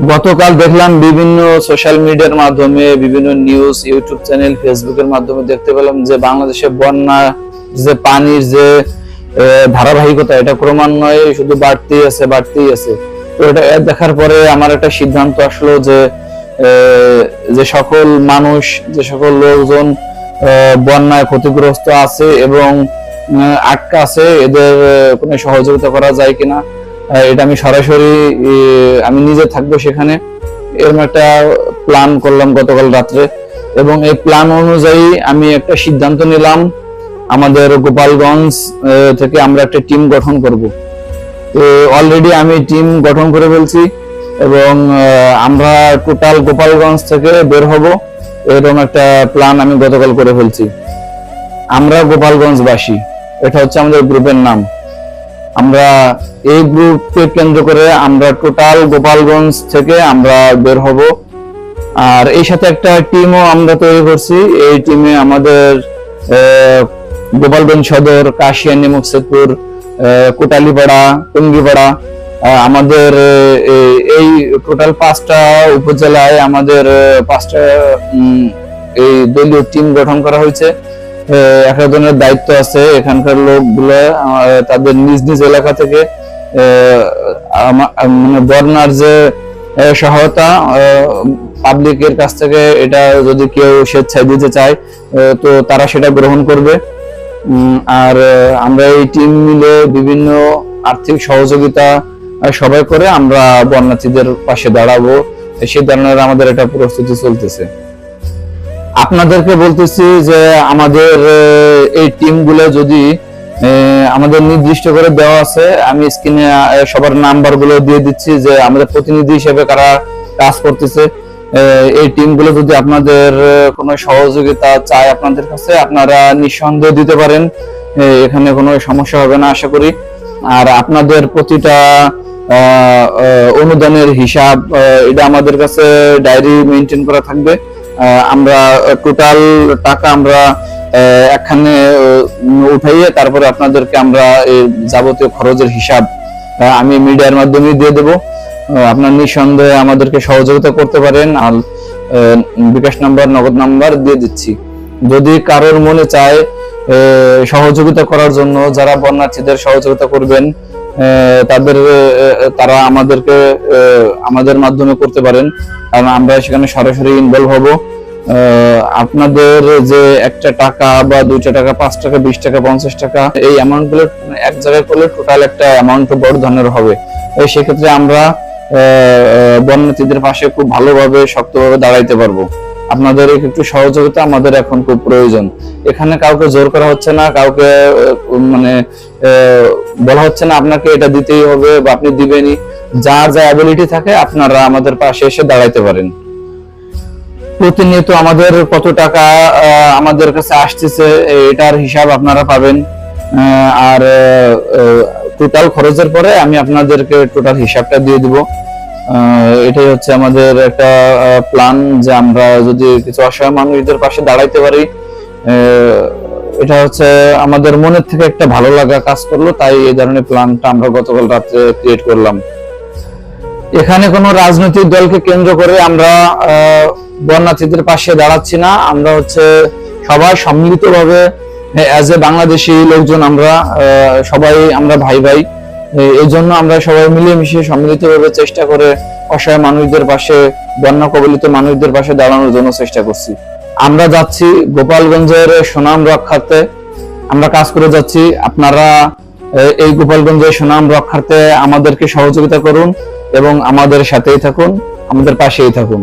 গতকাল দেখলাম বিভিন্ন সোশ্যাল মিডিয়ার মাধ্যমে, বিভিন্ন নিউজ, ইউটিউব চ্যানেল, ফেসবুকের মাধ্যমে দেখতে পেলাম যে বাংলাদেশে বন্যা, যে পানির যে ধারাবাহিকতা, এটা ক্রমান্বয়ে শুধু বাড়তেই আছে। তো এটা দেখার পরে আমার একটা সিদ্ধান্ত আসলো যে যে সকল মানুষ, যে সকল লোকজন বন্যায় ক্ষতিগ্রস্ত আছে এবং আটকা আছে, এদের কোনো সহযোগিতা করা যায় কিনা। এটা আমি সরাসরি আমি নিজে থাকবো সেখানে, এরকম একটা প্ল্যান করলাম গতকাল রাত্রে। এবং এই প্ল্যান অনুযায়ী আমি একটা সিদ্ধান্ত নিলাম, আমাদের গোপালগঞ্জ থেকে আমরা একটা টিম গঠন করব। তো অলরেডি আমি টিম গঠন করে ফেলছি এবং আমরা টোটাল গোপালগঞ্জ থেকে বের হব, এরকম একটা প্ল্যান আমি গতকাল করে ফেলছি। আমরা গোপালগঞ্জবাসী, এটা হচ্ছে আমাদের গ্রুপের নাম। আমরা এই গ্রুপকে কেন্দ্র করে আমরা টোটাল গোপালগঞ্জ থেকে আমরা বের হব। আর এই সাথে একটা টিমও আমরা তৈরি করছি। এই টিমে আমাদের গোপালগঞ্জ সদর, কাশিয়ানী, মুকসেদপুর, কোটালীপাড়া, টঙ্গিপাড়া, আমাদের এই টোটাল 5টা উপজেলায় আমাদের 5টা এই দলীয় টিম গঠন করা হয়েছে। এক একজনের দায়িত্ব আছে। এখানকার লোকগুলো তাদের নিজ নিজ এলাকা থেকে মানে বন্যার যে সহায়তা পাবলিকের কাছ থেকে, এটা যদি কেউ স্বেচ্ছায় দিতে চায় তো তারা সেটা গ্রহণ করবে। আর আমরা এই টিম মিলে বিভিন্ন আর্থিক সহযোগিতা সবাই করে আমরা বন্যার্থীদের পাশে দাঁড়াবো, সেই ধরনের আমাদের একটা প্রস্তুতি চলতেছে। আপনাদেরকে বলতেছি যে আমাদের এই টিমগুলো যদি আমাদের নির্দিষ্ট করে দেওয়া আছে, আমি স্ক্রিনে সবার নাম্বার গুলো দিয়ে দিচ্ছি যে আমাদের প্রতিনিধি হিসেবে কারা কাজ করতেছে। এই টিমগুলো যদি আপনাদের কোনো সহযোগিতা চায় আপনাদের কাছে, আপনারা নিঃসন্দেহে দিতে পারেন, এখানে কোনো সমস্যা হবে না আশা করি। আর আপনাদের প্রতিটা অনুদানের হিসাব এটা আমাদের কাছে ডায়েরি মেনটেন করা থাকবে। আমরা টোটাল টাকা আমরা এখানে উঠাইয়ে তারপরে আপনাদেরকে আমরা যাবতীয় খরচের হিসাব আমি মিডিয়ার মাধ্যমে দিয়ে দেব। আপনার নিঃসন্দেহে আমাদেরকে সহযোগিতা করতে পারেন। আর বিকাশ নাম্বার, নগদ নাম্বার দিয়ে দিচ্ছি। যদি কারোর মনে চায় সহযোগিতা করার জন্য, যারা বন্যার্থীদের সহযোগিতা করবেন, তারা আমাদেরকে আমাদের মাধ্যমে করতে পারেন, কারণ আমরা সেখানে সরাসরি ইনভলভ হব। আপনাদের যে একটা টাকা বা 2টা টাকা, 5 টাকা, 20 টাকা, 50 টাকা, এই অ্যামাউন্ট গুলো এক জায়গায় করলে টোটাল একটা অ্যামাউন্ট বড় ধরনের হবে। সেক্ষেত্রে আমরা বন্যার্থীদের পাশে খুব ভালোভাবে, শক্তভাবে দাঁড়াইতে পারবো। আপনাদের একটু সহযোগিতা আমাদের এখন খুব প্রয়োজন। এখানে কাউকে জোর করা হচ্ছে না, কাউকে মানে বলা হচ্ছে না আপনাকে এটা দিতেই হবে বা আপনি দিবেনই। যার যা অ্যাবিলিটি থাকে আপনারা আমাদের পাশে এসে দাঁড়াইতে পারেন। প্রতিনিয়ত আমাদের কত টাকা আমাদের কাছে আসতেছে এটার হিসাব আপনারা পাবেন। আর টোটাল খরচের পরে আমি আপনাদেরকে টোটাল হিসাবটা দিয়ে দিব। এটাই হচ্ছে আমাদের একটা প্ল্যান, যে আমরা যদি কিছু অসহায় মানুষদের পাশে দাঁড়াইতে পারি, এটা হচ্ছে আমাদের মনের থেকে একটা ভালো লাগা কাজ করলো। তাই এই ধরনের প্ল্যানটা আমরা গতকাল রাতে ক্রিয়েট করলাম। এখানে কোনো রাজনৈতিক দলকে কেন্দ্র করে আমরা বন্যার্থীদের পাশে দাঁড়াচ্ছি না। আমরা হচ্ছে সবাই সম্মিলিতভাবে অ্যাজ এ বাংলাদেশি লোকজন, আমরা সবাই আমরা ভাই ভাই। এই জন্য আমরা সবাই মিলেমিশে সম্মিলিতভাবে চেষ্টা করে অসহায় মানুষদের পাশে, বন্যা কবলিত মানুষদের পাশে দাঁড়ানোর জন্য চেষ্টা করছি। আমরা যাচ্ছি গোপালগঞ্জের সুনাম রক্ষার্থে, আমরা কাজ করে যাচ্ছি। আপনারা এই গোপালগঞ্জের সুনাম রক্ষার্থে আমাদেরকে সহযোগিতা করুন এবং আমাদের সাথেই থাকুন, আমাদের পাশেই থাকুন।